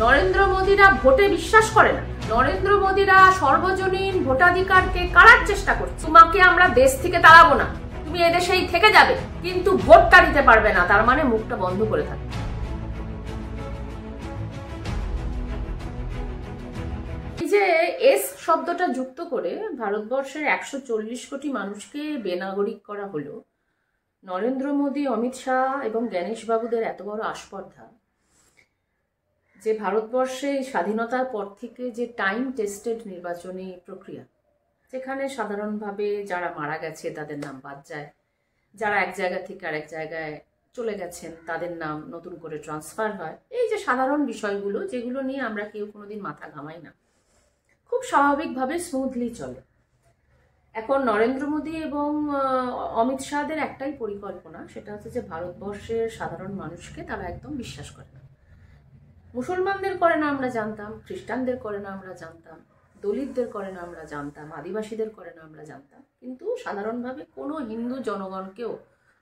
নরেন্দ্র মোদীরা ভোটে বিশ্বাস করে না। নরেন্দ্র মোদীরা সর্বজনীন ভোটাধিকারকে কাড়ার চেষ্টা করছে। তোমাকে আমরা দেশ থেকে তাড়াবো না, তুমি এদেশেই থেকে যাবে, কিন্তু ভোটটা দিতে পারবে না। তার মানে মুখটা বন্ধ করে থাকে। এই যে এস শব্দটা যুক্ত করে ভারতবর্ষের 140 কোটি মানুষকে বেনাগরিক করা হলো, নরেন্দ্র মোদী, অমিত শাহ এবং জ্ঞানেশ বাবুদের এত বড় আস্পর্ধা যে ভারতবর্ষে স্বাধীনতার পর থেকে যে টাইম টেস্টেড নির্বাচনী প্রক্রিয়া, যেখানে সাধারণভাবে যারা মারা গেছে তাদের নাম বাদ যায়, যারা এক জায়গা থেকে আরেক জায়গায় চলে গেছেন তাদের নাম নতুন করে ট্রান্সফার হয়, এই যে সাধারণ বিষয়গুলো যেগুলো নিয়ে আমরা কেউ কোনোদিন মাথা ঘামাই না, খুব স্বাভাবিকভাবে স্মুথলি চলে। এখন নরেন্দ্র মোদী এবং অমিত শাহদের একটাই পরিকল্পনা, সেটা হচ্ছে যে ভারতবর্ষের সাধারণ মানুষকে তারা একদম বিশ্বাস করে না। মুসলমানদের করে না আমরা জানতাম, খ্রিস্টানদের করে না আমরা জানতাম, দলিতদের করে না আমরা জানতাম, আদিবাসীদের করে না আমরা জানতাম, কিন্তু সাধারণভাবে কোনো হিন্দু জনগণকেও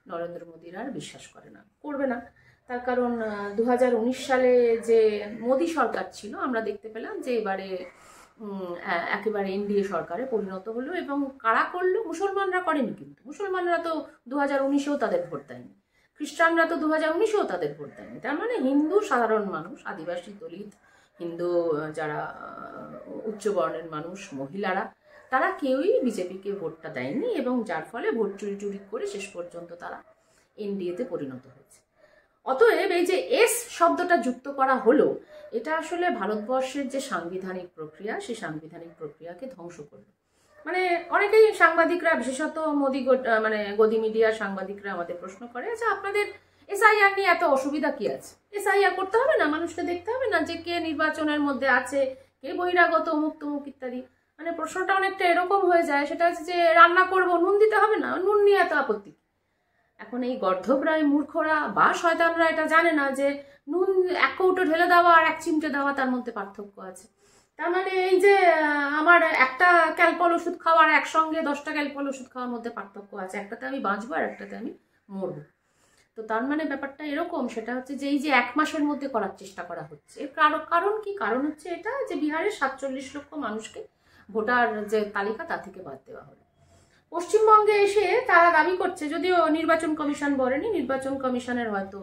নরেন্দ্র মোদীরা আর বিশ্বাস করে না, করবে না। তার কারণ 2019 সালে যে মোদী সরকার ছিল, আমরা দেখতে পেলাম যে এবারে একেবারে এনডিএ সরকারে পরিণত হলো। এবং কারা করলো? মুসলমানরা করেনি, কিন্তু মুসলমানরা তো 2019-এও তাদের ভোট দেয়নি, খ্রিস্টানরা তো 2019-এও তাদের ভোট দেয়নি। তার মানে হিন্দু সাধারণ মানুষ, আদিবাসী, দলিত, হিন্দু যারা উচ্চ বর্ণের মানুষ, মহিলারা, তারা কেউই বিজেপিকে ভোটটা দেয়নি, এবং যার ফলে ভোট চুরি করে শেষ পর্যন্ত তারা এনডিএতে পরিণত হয়েছে। অতএব এই যে এস শব্দটা যুক্ত করা হলো, এটা আসলে ভারতবর্ষের যে সাংবিধানিক প্রক্রিয়া, সেই সাংবিধানিক প্রক্রিয়াকে ধ্বংস করলো। মানে অনেকেই সাংবাদিকরা, বিশেষত মোদী গদি মিডিয়ার সাংবাদিকরা আমাদের প্রশ্ন করে, আচ্ছা আপনাদের এসআইআর নিয়ে এত অসুবিধা কি আছে? এসআইআর করতে হবে না? মানুষকে দেখতে হবে না যে কে নির্বাচনের মধ্যে আছে, কে বহিরাগত, অমুক তমুক ইত্যাদি? মানে প্রশ্নটা অনেকটা এরকম হয়ে যায়, সেটা হচ্ছে যে রান্না করবো, নুন দিতে হবে না, নুন নিয়ে এত আপত্তি। এখন এই গর্ধবরায় মূর্খরা বা শয়তানরা এটা জানে না যে নুন এক কৌটো ঢেলে দেওয়া আর এক চিমটে দেওয়া, তার মধ্যে পার্থক্য আছে। তার মানে এই যে আমার একটা ক্যালপল ওষুধ খাওয়ার একসঙ্গে 10টা ক্যালপল ওষুধ খাওয়ার মধ্যে পার্থক্য আছে, একটাতে আমি বাঁচবো আর একটাতে আমি মরবো। তো তার মানে ব্যাপারটা এরকম, সেটা হচ্ছে যে এই যে 1 মাসের মধ্যে করার চেষ্টা করা হচ্ছে, এর কারণ কি? কারণ হচ্ছে এটা যে বিহারের 47 লক্ষ মানুষকে ভোটার যে তালিকা তা থেকে বাদ দেওয়া হলো। পশ্চিমবঙ্গে এসে তারা দাবি করছে, যদিও নির্বাচন কমিশন বলেনি, নির্বাচন কমিশনের হয়তো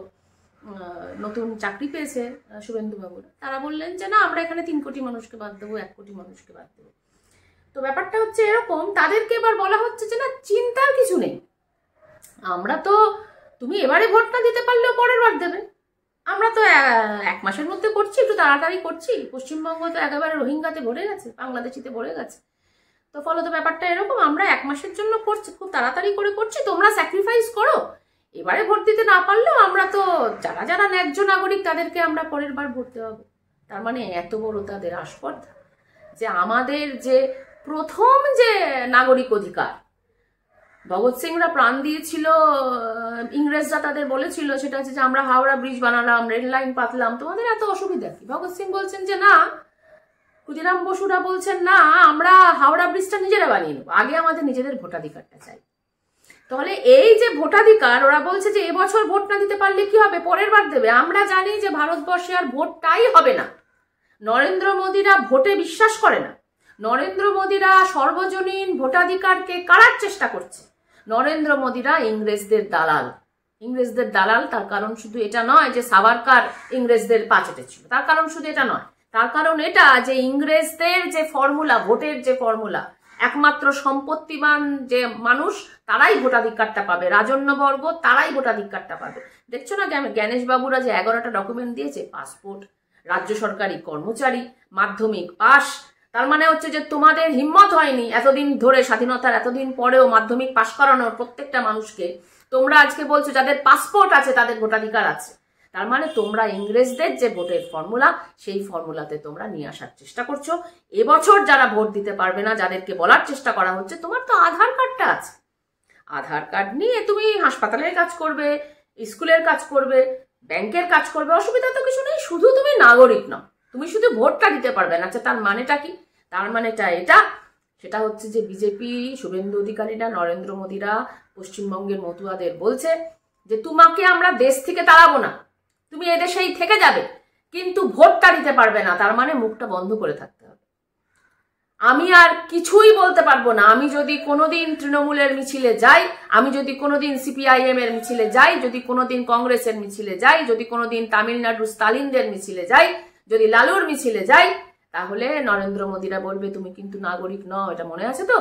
নতুন চাকরি পেয়েছে শুভেন্দু বাবুরা, তারা বললেন যে না, আমরা এখানে 3 কোটি মানুষকে বাদ দেবো, 1 কোটি মানুষকে বাদ দেবো। তো ব্যাপারটা হচ্ছে এরকম, তাদেরকে এবার বলা হচ্ছে যে না, চিন্তার কিছু নেই, আমরা তো, তুমি এবারে ভোট না দিতে পারলেও পরের বার দেবে, আমরা তো 1 মাসের মধ্যে করছি, একটু তাড়াতাড়ি করছি। পশ্চিমবঙ্গ তো একেবারে রোহিঙ্গাতে ভরে গেছে, বাংলাদেশিতে ভরে গেছে। তো ফলত ব্যাপারটা এরকম, আমরা 1 মাসের জন্য করছি, খুব তাড়াতাড়ি করে করছি, তোমরা স্যাক্রিফাইস করো, এবারে ভোট দিতে না পারলেও আমরা তো যারা যারা ন্যায্য নাগরিক তাদেরকে আমরা পরের বার ভোট দেওয়াবো। তার মানে এত বড় তাদের আস্পর্ধা যে আমাদের যে প্রথম যে নাগরিক অধিকার ভগৎ সিংরা প্রাণ দিয়েছিল, ইংরেজরা তাদের বলেছিল, সেটা হচ্ছে যে আমরা হাওড়া ব্রিজ বানালাম, রেল লাইন পাতলাম, তোমাদের এত অসুবিধা কি? ভগৎ সিং বলছেন যে না, ক্ষুদিরাম বসুরা বলছেন না, আমরা হাওড়া ব্রিজটা নিজেরা বানিয়ে নেবো, আগে আমাদের নিজেদের ভোটাধিকারটা চাই। তাহলে এই যে ভোটাধিকার, ওরা বলছে যে এবছর ভোট না দিতে পারলে কি হবে, পরের বার দেবে। আমরা জানি যে ভারতবর্ষে আর ভোটটাই হবে না। নরেন্দ্র মোদীরা ভোটে বিশ্বাস করে না। নরেন্দ্র মোদীরা সর্বজনীন ভোটাধিকারকে কাড়ার চেষ্টা করছে। নরেন্দ্র মোদীরা ইংরেজদের দালাল। ইংরেজদের দালাল তার কারণ শুধু এটা নয় যে সাভারকার ইংরেজদের পা চেটেছিল, তার কারণ শুধু এটা নয়, তার কারণ এটা যে ইংরেজদের যে ফর্মুলা, ভোটের যে ফর্মুলা, একমাত্র সম্পত্তিবান যে মানুষ তারাই ভোটাধিকারটা পাবে, রাজন্যবর্গ তারাই ভোটাধিকারটা পাবে। দেখছো না জ্ঞানেশ বাবুরা যে 11টা ডকুমেন্ট দিয়েছে, পাসপোর্ট, রাজ্য সরকারি কর্মচারী, মাধ্যমিক পাস। তার মানে হচ্ছে যে তোমাদের হিম্মত হয়নি এতদিন ধরে, স্বাধীনতার এতদিন পরেও মাধ্যমিক পাস করানোর প্রত্যেকটা মানুষকে। তোমরা আজকে বলছো যাদের পাসপোর্ট আছে তাদের ভোটাধিকার আছে। তার মানে তোমরা ইংরেজদের যে ভোটের ফর্মুলা, সেই ফর্মুলাতে তোমরা নিয়ে আসার চেষ্টা করছো। এবছর যারা ভোট দিতে পারবে না, যাদেরকে বলার চেষ্টা করা হচ্ছে, তোমার তো আধার কার্ডটা আছে, আধার কার্ড নিয়ে তুমি হাসপাতালের কাজ করবে, স্কুলের কাজ করবে, ব্যাংকের কাজ করবে, অসুবিধা তো কিছু নেই, শুধু তুমি নাগরিক নাও, তুমি শুধু ভোটটা দিতে পারবে না। আচ্ছা, তার মানেটা কি? তার মানেটা এটা, সেটা হচ্ছে যে বিজেপি, শুভেন্দু অধিকারীরা, নরেন্দ্র মোদীরা পশ্চিমবঙ্গের মতুয়াদের বলছে যে তোমাকে আমরা দেশ থেকে তাড়াবো না, তুমি এদেশেই থেকে যাবে, কিন্তু ভোটটা দিতে পারবে না, তার মানে মুখটা বন্ধ করে থাকতে হবে। আমি আর কিছুই বলতে পারবো না। আমি যদি কোনোদিন তৃণমূলের মিছিলে যাই, আমি যদি কোনোদিন সিপিআইএম এর মিছিলে যাই, যদি কোনোদিন কংগ্রেসের মিছিলে যাই, যদি কোনোদিন তামিলনাড়ুর স্টালিনদের মিছিলে যাই, যদি লালুর মিছিলে যাই, তাহলে নরেন্দ্র মোদীরা বলবে তুমি কিন্তু নাগরিক নও। এটা মনে আছে তো?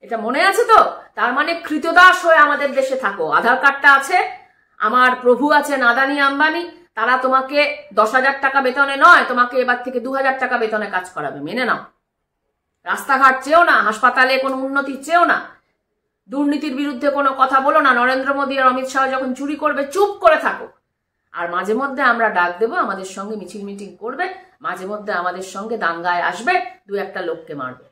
এটা মনে আছে তো? তার মানে কৃতদাস হয়ে আমাদের দেশে থাকো। আধার কার্ডটা আছে, আমার প্রভু আছেন আদানি আম্বানি, তারা তোমাকে 10,000 টাকা বেতনে নয়, তোমাকে এবার থেকে 2,000 টাকা বেতনে কাজ করাবে, মেনে নাও। রাস্তাঘাট চেয়েও না, হাসপাতালে কোনো উন্নতি চেয়েও না, দুর্নীতির বিরুদ্ধে কোনো কথা বলো না। নরেন্দ্র মোদী আর অমিত শাহ যখন চুরি করবে চুপ করে থাকো। আর মাঝে মধ্যে আমরা ডাক দেবো, আমাদের সঙ্গে মিছিল মিটিং করবে, মাঝে মধ্যে আমাদের সঙ্গে দাঙ্গায় আসবে, 2-1টা লোককে মারবে।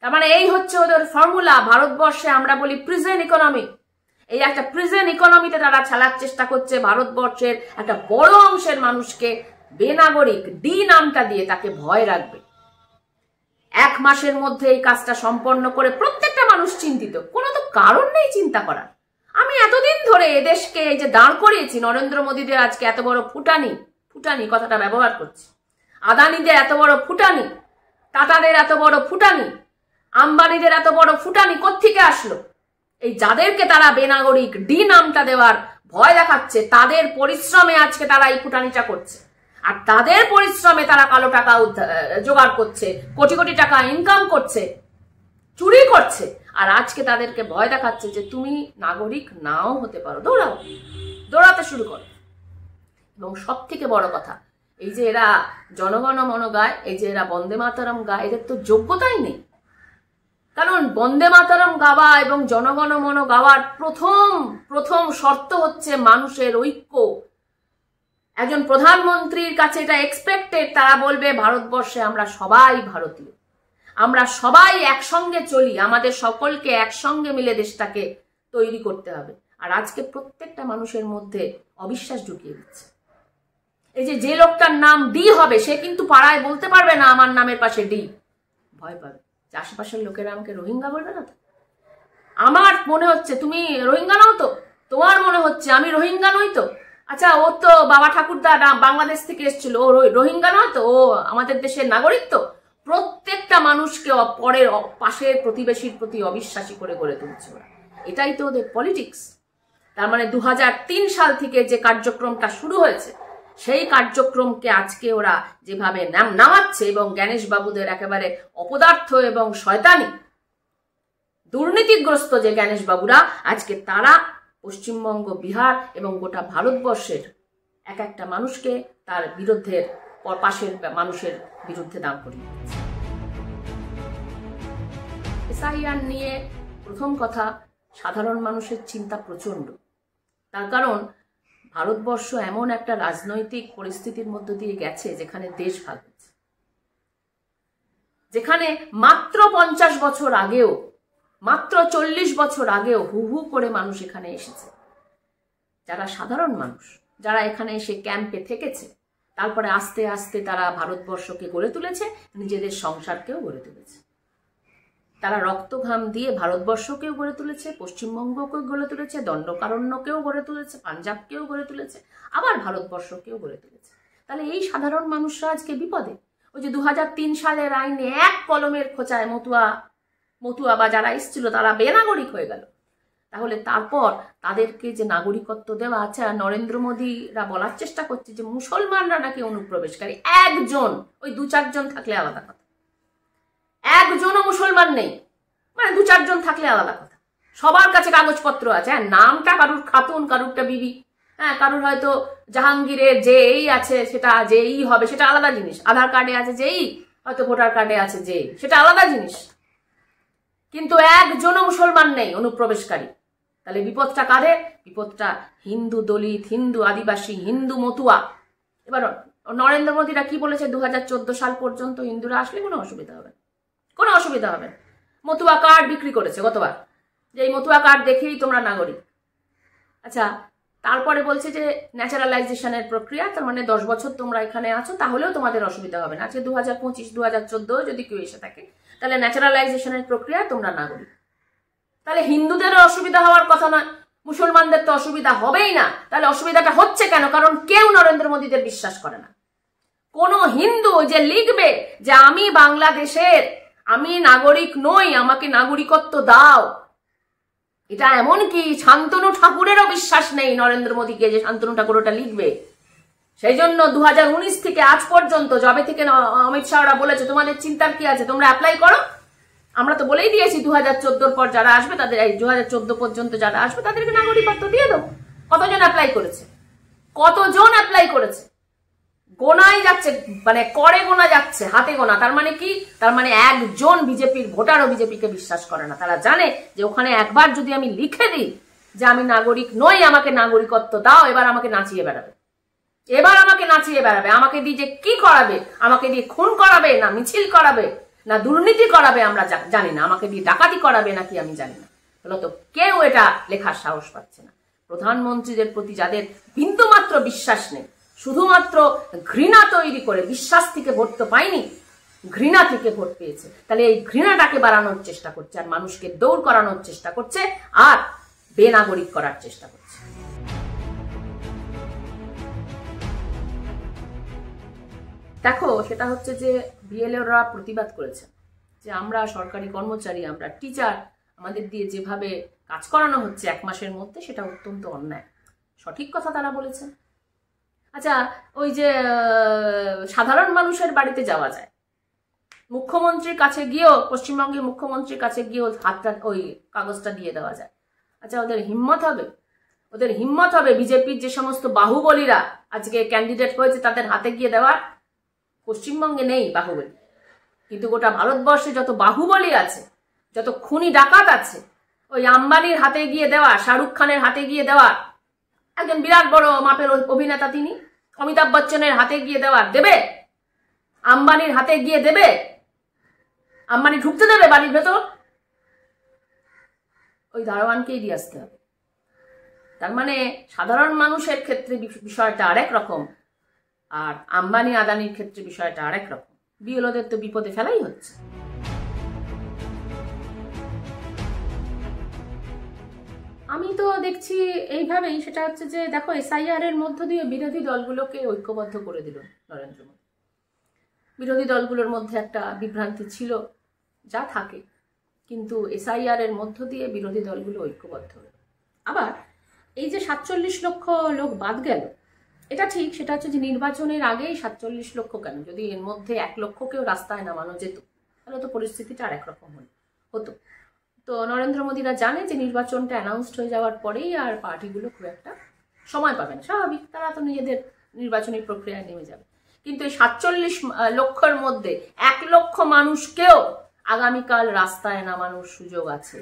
তার মানে এই হচ্ছে ওদের ফর্মুলা। ভারতবর্ষে আমরা বলি প্রিজেন ইকোনমি। এই একটা প্রিজেন ইকোনমিতে তারা চালার চেষ্টা করছে। ভারতবর্ষের একটা বড় অংশের মানুষকে বেনাগরিক ডি নামটা দিয়ে তাকে ভয় রাখবে। 1 মাসের মধ্যে এই কাজটা সম্পন্ন করে প্রত্যেকটা মানুষ চিন্তিত, কোনো তো কারণ নেই চিন্তা করার। আমি এতদিন ধরে এদেশকে এই যে দাঁড় করিয়েছি, নরেন্দ্র মোদীদের আজকে এত বড় ফুটানি কথাটা ব্যবহার করছি, আদানিদের এত বড় ফুটানি, টাটাদের এত বড় ফুটানি, আম্বানিদের এত বড় ফুটানি কোত্থেকে আসলো? এই যাদেরকে তারা বেনাগরিক ডি নামটা দেওয়ার ভয় দেখাচ্ছে, তাদের পরিশ্রমে আজকে তারা এই ফুটানিটা করছে। আর তাদের পরিশ্রমে তারা কালো টাকা জোগাড় করছে, কোটি কোটি টাকা ইনকাম করছে, চুরি করছে। আর আজকে তাদেরকে ভয় দেখাচ্ছে যে তুমি নাগরিক নাও হতে পারো, দৌড়াতে শুরু করো। এবং সব থেকে বড় কথা, এই যে এরা জনগণ মন গায়, এই যে এরা বন্দে মাতরম গায়, এদের তো যোগ্যতাই নেই। কারণ বন্দে মাতরম গাওয়া এবং জনগণ মন গাওয়ার প্রথম শর্ত হচ্ছে মানুষের ঐক্য। একজন প্রধানমন্ত্রীর কাছে এটা এক্সপেক্টেড, তারা বলবে ভারতবর্ষে আমরা সবাই ভারতীয়, আমরা সবাই একসঙ্গে চলি, আমাদের সকলকে একসঙ্গে মিলে দেশটাকে তৈরি করতে হবে। আর আজকে প্রত্যেকটা মানুষের মধ্যে অবিশ্বাস ঢুকিয়ে দিচ্ছে। এই যে লোকটার নাম ডি হবে, সে কিন্তু পাড়ায় বলতে পারবে না আমার নামের পাশে ডি, ভয় পাবে যে আশেপাশের লোকেরা আমাকে রোহিঙ্গা বলবে না তো। আমার মনে হচ্ছে তুমি রোহিঙ্গা নও তো, তোমার মনে হচ্ছে আমি রোহিঙ্গা নই তো, আচ্ছা ও তো বাবা ঠাকুরদা বাংলাদেশ থেকে এসেছিল, ও রোহিঙ্গা নয় তো, ও আমাদের দেশের নাগরিক তো। প্রত্যেকটা মানুষকে পরের পাশের প্রতিবেশীর প্রতি অবিশ্বাসী করে গড়ে তুলছে ওরা। এটাই তো ওদের পলিটিক্স। তার মানে 2003 সাল থেকে যে কার্যক্রমটা শুরু হয়েছে, সেই কার্যক্রমকে আজকে ওরা যেভাবে নামাচ্ছে, এবং জ্ঞানেশ বাবুদের একেবারে অপদার্থ এবং শয়তানি দুর্নীতিগ্রস্ত যে জ্ঞানেশ বাবুরা, আজকে তারা পশ্চিমবঙ্গ, বিহার এবং গোটা ভারতবর্ষের এক একটা মানুষকে তার বিরুদ্ধে, পাশের মানুষের বিরুদ্ধে দাঁড় করিয়ে দিচ্ছে। এসআইআর নিয়ে প্রথম কথা, সাধারণ মানুষের চিন্তা প্রচন্ড। তার কারণ ভারতবর্ষ এমন একটা রাজনৈতিক পরিস্থিতির মধ্য দিয়ে গেছে যেখানে দেশ ভাগ হচ্ছে, যেখানে মাত্র 50 বছর আগেও, মাত্র 40 বছর আগেও হু হু করে মানুষ এখানে এসেছে। যারা সাধারণ মানুষ, যারা এখানে এসে ক্যাম্পে থেকেছে, তারপরে আস্তে আস্তে তারা ভারতবর্ষকে গড়ে তুলেছে, নিজেদের সংসারকেও গড়ে তুলেছে। তারা রক্তঘাম দিয়ে ভারতবর্ষকেও গড়ে তুলেছে, পশ্চিমবঙ্গকেও গড়ে তুলেছে, দণ্ডকারণ্যকেও গড়ে তুলেছে, পাঞ্জাবকেও গড়ে তুলেছে, আবার ভারতবর্ষকেও গড়ে তুলেছে। তাহলে এই সাধারণ মানুষরা আজকে বিপদে। ওই যে 2003 সালের আইনে এক কলমের খোঁচায় মতুয়া বা যারা এসেছিল তারা বেনাগরিক হয়ে গেল। তাহলে তারপর তাদেরকে যে নাগরিকত্ব দেওয়া আছে, আর নরেন্দ্র মোদীরা বলার চেষ্টা করছে যে মুসলমানরা নাকি অনুপ্রবেশকারী। একজন, ওই 2-4 জন থাকলে আলাদা কথা, একজনও মুসলমান নেই, মানে 2-4 জন থাকলে আলাদা কথা। সবার কাছে কাগজপত্র আছে, হ্যাঁ নামটা কারুর খাতুন, কারুরটা বিবি, হ্যাঁ কারুর হয়তো জাহাঙ্গীরের যে এই আছে সেটা যে এই হবে, সেটা আলাদা জিনিস। আধার কার্ডে আছে যেই, হয়তো ভোটার কার্ডে আছে যে, সেটা আলাদা জিনিস। কিন্তু একজনও মুসলমান নেই অনুপ্রবেশকারী। তাহলে বিপদটা কাদের? বিপদটা হিন্দু দলিত, হিন্দু আদিবাসী, হিন্দু মতুয়া। এবার নরেন্দ্র মোদীরা কি বলেছে, 2014 সাল পর্যন্ত হিন্দুরা আসলে কোনো অসুবিধা হবে না, কোনো অসুবিধা হবে না। মতুয়া কার্ড বিক্রি করেছে গতবার, যে এই মতুয়া কার্ড দেখেই তোমরা নাগরিক। আচ্ছা, তারপরে বলছে যে ন্যাচারালাইজেশনের প্রক্রিয়া, তার মানে 10 বছর তোমরা এখানে আছো তাহলেও তোমাদের অসুবিধা হবে না। আজকে 2025, 2014 যদি কেউ এসে থাকে, তাহলে ন্যাচারালাইজেশনের প্রক্রিয়া তোমরা নাগরিক। তাহলে হিন্দুদেরও অসুবিধা হওয়ার কথা নয়। মুসলমানদের তো অসুবিধা হবেই না। তাহলে অসুবিধাটা হচ্ছে কেন? কারণ কেউ নরেন্দ্র মোদীদের বিশ্বাস করে না। কোন হিন্দু যে লিখবে যে আমি বাংলাদেশের, আমি নাগরিক নই, আমাকে নাগরিকত্ব দাও, এটা এমনকি শান্তনু ঠাকুরেরও বিশ্বাস নেই নরেন্দ্র মোদীকে যে শান্তনু ঠাকুর ওটা লিখবে। সেই জন্য 2019 থেকে আজ পর্যন্ত, যবে থেকে অমিত শাহরা বলেছে তোমাদের চিন্তার কি আছে, তোমরা অ্যাপ্লাই করো, আমরা তো বলেই দিয়েছি 2014 পর যারা আসবে তাদের, 2014 পর্যন্ত যারা আসবে তাদেরকে নাগরিকত্ব দিয়ে দেবো। কতজন অ্যাপ্লাই করেছে? কতজন অ্যাপ্লাই করেছে? গোনাই যাচ্ছে, মানে করে গোনা যাচ্ছে, হাতে গোনা। তার মানে কি? তার মানে একজন বিজেপির ভোটারও বিজেপিকে বিশ্বাস করে না। তারা জানে যে ওখানে একবার যদি আমি লিখে দিই যে আমি নাগরিক নই, আমাকে নাগরিকত্ব দাও, এবার আমাকে নাচিয়ে বেড়াবে, এবার আমাকে নাচিয়ে বেড়াবে। আমাকে দিয়ে যে কি করাবে, আমাকে দিয়ে খুন করাবে না মিছিল করাবে না দুর্নীতি করাবে আমরা জানি না, আমাকে দিয়ে ডাকাতি করাবে নাকি আমি জানি না। তো কেউ এটা লেখার সাহস পাচ্ছে না। প্রধানমন্ত্রীদের প্রতি যাদের বিন্দুমাত্র বিশ্বাস নেই, শুধুমাত্র ঘৃণা তৈরি করে, বিশ্বাস থেকে ভোট তো পায়নি, ঘৃণা থেকে ভোট পেয়েছে, তাহলে এই ঘৃণাটাকে বাড়ানোর চেষ্টা করছে, আর মানুষকে দৌড় করানোর চেষ্টা করছে, আর বেনাগরিক করার চেষ্টা করছে। দেখো, সেটা হচ্ছে যে বিএলওরা প্রতিবাদ করেছে যে আমরা সরকারি কর্মচারী, আমরা টিচার, আমাদের দিয়ে যেভাবে কাজ করানো হচ্ছে 1 মাসের মধ্যে, সেটা অত্যন্ত অন্যায়। সঠিক কথা তারা বলেছেন। আচ্ছা, ওই যে সাধারণ মানুষের বাড়িতে যাওয়া যায়, মুখ্যমন্ত্রীর কাছে গিয়েও, পশ্চিমবঙ্গের মুখ্যমন্ত্রীর কাছে গিয়েও হাতটা, ওই কাগজটা দিয়ে দেওয়া যায়। আচ্ছা, ওদের হিম্মত হবে? ওদের হিম্মত হবে বিজেপির যে সমস্ত বাহুবলীরা আজকে ক্যান্ডিডেট হয়েছে তাদের হাতে গিয়ে দেওয়ার? পশ্চিমবঙ্গে নেই বাহুবলী, কিন্তু গোটা ভারতবর্ষে যত বাহুবলী আছে, যত খুনি ডাকাত আছে, ওই আম্বানির হাতে গিয়ে দেওয়া, শাহরুখ খানের হাতে গিয়ে দেওয়া, একজন বিরাট বড় মাপের অভিনেতা তিনি, অমিতাভ বচ্চনের হাতে গিয়ে দেওয়া, দেবে? আম্বানির হাতে গিয়ে দেবে? আম্বানি ঢুকতে দেবে বাড়ির ভেতর? ওই দারোয়ানকেই দিয়ে আসতে হবে। তার মানে সাধারণ মানুষের ক্ষেত্রে বিষয়টা আরেক রকম, আর আম্বানি আদানির ক্ষেত্রে বিষয়টা আরেক রকম। বিএলওদের তো বিপদে ফেলাই হচ্ছে। আমি তো দেখছি এইভাবেই, সেটা হচ্ছে যে দেখো, এসআইআর এর মধ্য দিয়ে বিরোধী দলগুলোকে ঐক্যবদ্ধ করে দিল নরেন্দ্র মোদী। বিরোধী দলগুলোর মধ্যে একটা বিভ্রান্তি ছিল, যা থাকে, কিন্তু এসআইআর এর মধ্য দিয়ে বিরোধী দলগুলো ঐক্যবদ্ধ হলো। আবার এই যে 47 লক্ষ লোক বাদ গেল, এটা ঠিক, সেটা হচ্ছে যে নির্বাচনের আগেই 47 লক্ষ কেন, যদি এর মধ্যে 1 লক্ষকেও রাস্তায় নামানো যেত তাহলে তো পরিস্থিতিটা আরেক রকম হতো। তো নরেন্দ্র মোদীরা জানে যে নির্বাচনটা অ্যানাউন্সড হয়ে যাওয়ার পরেই আর পার্টিগুলো খুব একটা সময় পাবে না, স্বাভাবিক, তারা তো নিজেদের নির্বাচনী প্রক্রিয়ায় নেমে যাবে। কিন্তু এই 47 লক্ষের মধ্যে 1 লক্ষ মানুষকেও আগামীকাল রাস্তায় নামানোর সুযোগ আছে।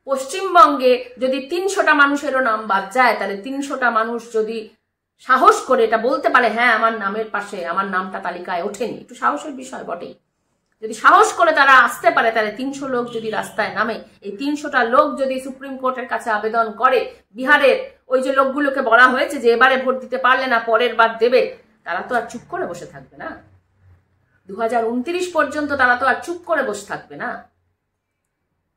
পশ্চিমবঙ্গে যদি 300টা মানুষেরও নাম বাদ যায়, তাহলে 300টা মানুষ যদি সাহস করে এটা বলতে পারে, হ্যাঁ আমার নামের পাশে, আমার নামটা তালিকায় ওঠেনি, একটু সাহসের বিষয় বটেই, যদি সাহস করে তারা আসতে পারে, তাহলে 300 লোক যদি রাস্তায় নামে, এই 300টা লোক যদি সুপ্রিম কোর্টের কাছে আবেদন করে, বিহারের ওই যে লোকগুলোকে বলা হয়েছে যে এবারে ভোট দিতে পারলে না পরের বার দেবে, তারা তো আর চুপ করে বসে থাকবে না। 2029 পর্যন্ত তারা তো আর চুপ করে বসে থাকবে না।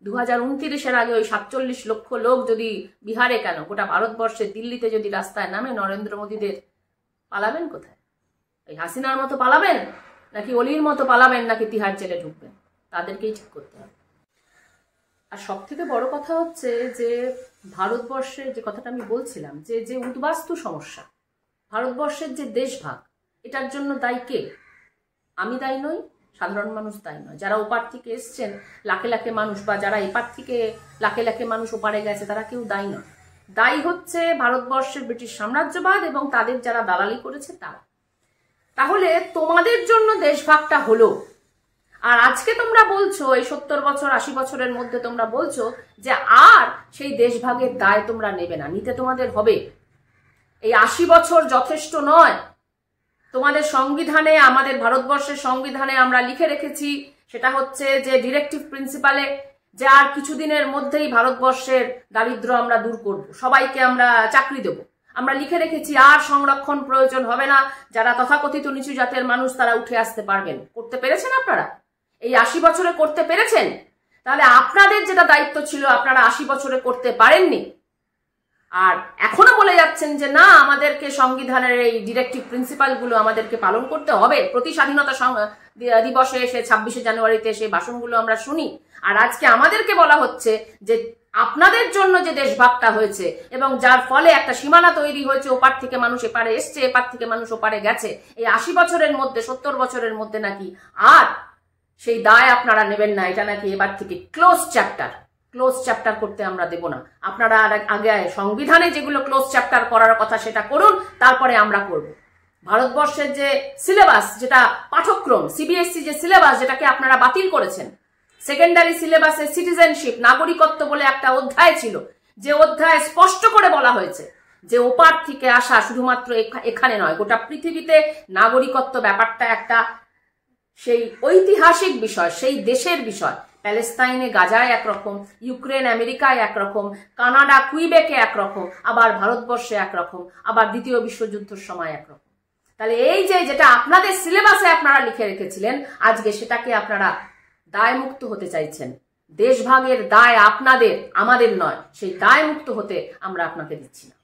2029-এর আগে ওই 47 লক্ষ লোক যদি বিহারে কেন, গোটা ভারতবর্ষে, দিল্লিতে যদি রাস্তায় নামে, নরেন্দ্র মোদীদের পালাবেন কোথায়? এই হাসিনার মতো পালাবেন, নাকি অলির মতো পালাবেন, নাকি তিহার জেলে ঢুকবেন? তাদেরকেই ঠিক করতে হবে। আর সব থেকে বড় কথা হচ্ছে যে ভারতবর্ষের যে কথাটা আমি বলছিলাম, যে যে উদ্বাস্তু সমস্যা, ভারতবর্ষের যে দেশভাগ, এটার জন্য দায়ী কে? আমি দায়ী নই, সাধারণ মানুষ দায়ী নয়। যারা ওপার থেকে এসছেন লাখে লাখে মানুষ, বা যারা এপার থেকে লাখে লাখে মানুষ ওপারে গেছে, তারা কেউ দায়ী নয়। দায়ী হচ্ছে ভারতবর্ষের ব্রিটিশ সাম্রাজ্যবাদ এবং তাদের যারা দালালি করেছে তারা। তাহলে তোমাদের জন্য দেশভাগটা হলো, আর আজকে তোমরা বলছো এই 70 বছর 80 বছরের মধ্যে তোমরা বলছো যে আর সেই দেশভাগের দায় তোমরা নেবে না, নিতে তোমাদের হবে। এই 80 বছর যথেষ্ট নয়। তোমাদের সংবিধানে, আমাদের ভারতবর্ষের সংবিধানে আমরা লিখে রেখেছি, সেটা হচ্ছে যে ডিরেক্টিভ প্রিন্সিপালে, যে আর কিছুদিনের মধ্যেই ভারতবর্ষের দারিদ্র্য আমরা দূর করব, সবাইকে আমরা চাকরি দেব। আমরা লিখে রেখেছি আর সংরক্ষণ প্রয়োজন হবে না, যারা তথাকথিত নিচু জাতের মানুষ তারা উঠে আসতে পারবেন। করতে পেরেছেন আপনারা? এই 80 বছরে করতে পেরেছেন? তাহলে আপনাদের যেটা দায়িত্ব ছিল আপনারা 80 বছরে করতে পারেননি, আর এখনো বলে যাচ্ছেন যে না আমাদেরকে সংবিধানের এই ডিরেক্টিভ প্রিন্সিপাল গুলো আমাদেরকে পালন করতে হবে। প্রতি স্বাধীনতা দিবসে এসে 26শে জানুয়ারিতে সেই ভাষণগুলো আমরা শুনি, আর আজকে আমাদেরকে বলা হচ্ছে যে আপনাদের জন্য যে দেশভাগটা হয়েছে এবং যার ফলে একটা সীমানা তৈরি হয়েছে, ওপার থেকে মানুষ এপারে এসছে, এপার থেকে মানুষ ওপারে গেছে, এই 80 বছরের মধ্যে 70 বছরের মধ্যে নাকি আর সেই দায় আপনারা নেবেন না, এটা নাকি এবার থেকে ক্লোজ চ্যাপ্টার করতে আমরা দেব না। আপনারা আগে সংবিধানে যেগুলো ক্লোজ চ্যাপ্টার করার কথা সেটা করুন, তারপরে আমরা করব। ভারতবর্ষের যে সিলেবাস, যেটা পাঠ্যক্রম সিবিএসসি যে সিলেবাস, যেটাকে আপনারা বাতিল করেছেন, সেকেন্ডারি সিলেবাসে সিটিজেনশিপ নাগরিকত্ব বলে একটা অধ্যায় ছিল, যে অধ্যায় স্পষ্ট করে বলা হয়েছে যে ওপার থেকে আসা শুধুমাত্র এখানে নয়, গোটা পৃথিবীতে নাগরিকত্ব ব্যাপারটা একটা সেই ঐতিহাসিক বিষয়, সেই দেশের বিষয়। প্যালেস্তাইনে গাজায় একরকম, ইউক্রেন আমেরিকায় একরকম, কানাডা কুইবেকে একরকম, আবার ভারতবর্ষে একরকম, আবার দ্বিতীয় বিশ্বযুদ্ধের সময় একরকম। তাহলে এই যে যেটা আপনাদের সিলেবাসে আপনারা লিখে রেখেছিলেন, আজকে সেটাকে আপনারা দায় মুক্ত হতে চাইছেন। দেশভাগের দায় আপনাদের, আমাদের নয়। সেই দায় মুক্ত হতে আমরা আপনাকে দিচ্ছি না।